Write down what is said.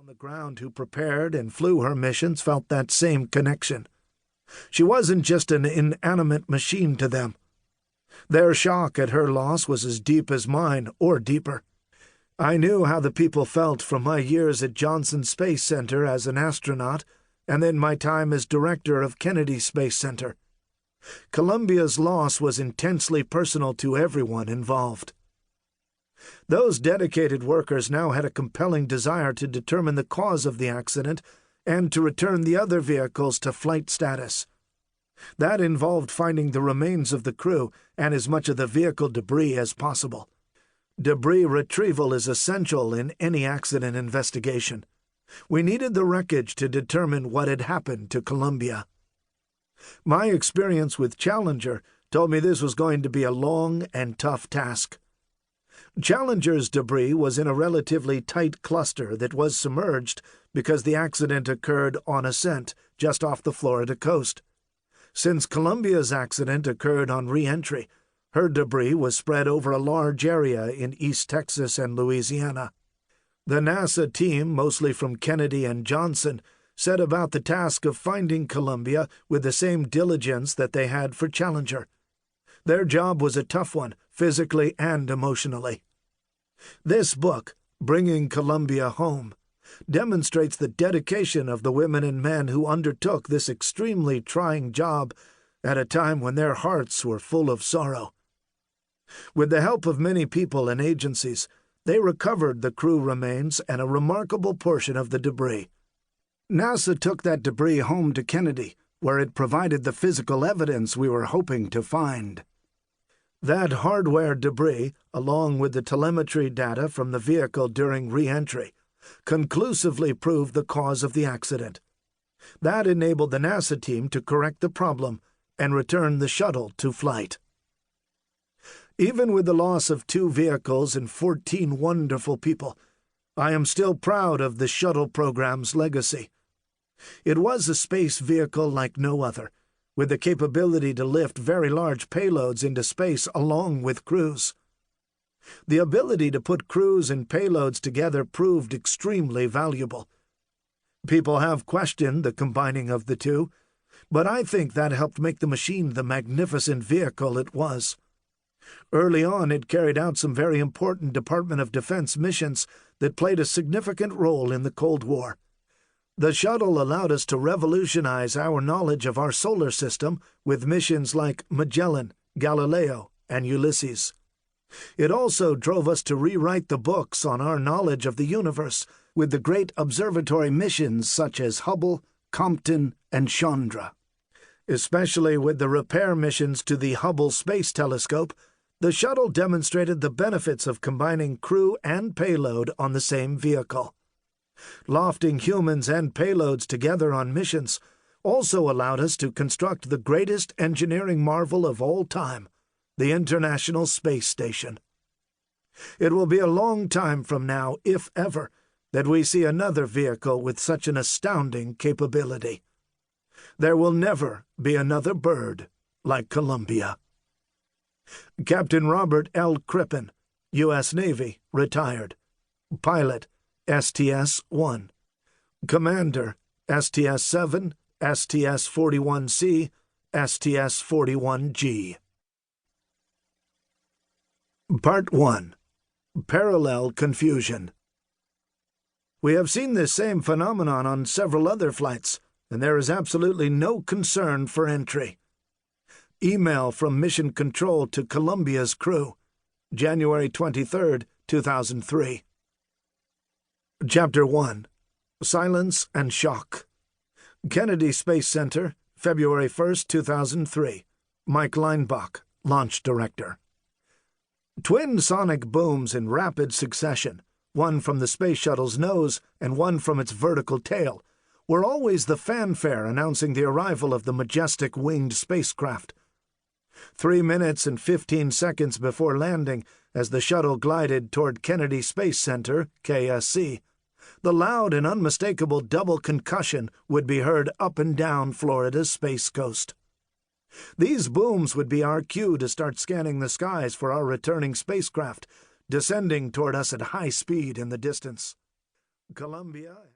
the ground who prepared and flew her missions felt that same connection. She wasn't just an inanimate machine to them. Their shock at her loss was as deep as mine, or deeper. I knew how the people felt from my years at Johnson Space Center as an astronaut, and then my time as director of Kennedy Space Center. Columbia's loss was intensely personal to everyone involved. Those dedicated workers now had a compelling desire to determine the cause of the accident and to return the other vehicles to flight status. That involved finding the remains of the crew and as much of the vehicle debris as possible. Debris retrieval is essential in any accident investigation. We needed the wreckage to determine what had happened to Columbia. My experience with Challenger told me this was going to be a long and tough task. Challenger's debris was in a relatively tight cluster that was submerged because the accident occurred on ascent just off the Florida coast. Since Columbia's accident occurred on reentry, her debris was spread over a large area in East Texas and Louisiana. The NASA team, mostly from Kennedy and Johnson, set about the task of finding Columbia with the same diligence that they had for Challenger. Their job was a tough one, physically and emotionally. This book, Bringing Columbia Home, demonstrates the dedication of the women and men who undertook this extremely trying job at a time when their hearts were full of sorrow. With the help of many people and agencies, they recovered the crew remains and a remarkable portion of the debris. NASA took that debris home to Kennedy, where it provided the physical evidence we were hoping to find. That hardware debris, along with the telemetry data from the vehicle during re-entry, conclusively proved the cause of the accident. That enabled the NASA team to correct the problem and return the shuttle to flight. Even with the loss of 2 vehicles and 14 wonderful people, I am still proud of the shuttle program's legacy. It was a space vehicle like no other, with the capability to lift very large payloads into space along with crews. The ability to put crews and payloads together proved extremely valuable. People have questioned the combining of the two, but I think that helped make the machine the magnificent vehicle it was. Early on, it carried out some very important Department of Defense missions that played a significant role in the Cold War. The shuttle allowed us to revolutionize our knowledge of our solar system with missions like Magellan, Galileo, and Ulysses. It also drove us to rewrite the books on our knowledge of the universe with the great observatory missions such as Hubble, Compton, and Chandra. Especially with the repair missions to the Hubble Space Telescope, the shuttle demonstrated the benefits of combining crew and payload on the same vehicle. Lofting humans and payloads together on missions also allowed us to construct the greatest engineering marvel of all time, the International Space Station. It will be a long time from now, if ever, that we see another vehicle with such an astounding capability. There will never be another bird like Columbia. Captain Robert L. Crippen, U.S. Navy, retired. Pilot, STS-1. Commander, STS-7, STS-41C, STS-41G. Part 1. Parallel Confusion. We have seen this same phenomenon on several other flights, and there is absolutely no concern for entry. Email from Mission Control to Columbia's crew, January 23, 2003. Chapter 1. Silence and Shock. Kennedy Space Center, February 1, 2003. Mike Leinbach, Launch Director. Twin sonic booms in rapid succession, one from the space shuttle's nose and one from its vertical tail, were always the fanfare announcing the arrival of the majestic winged spacecraft. 3 minutes and 15 seconds before landing, as the shuttle glided toward Kennedy Space Center, KSC, the loud and unmistakable double concussion would be heard up and down Florida's space coast. These booms would be our cue to start scanning the skies for our returning spacecraft, descending toward us at high speed in the distance. Columbia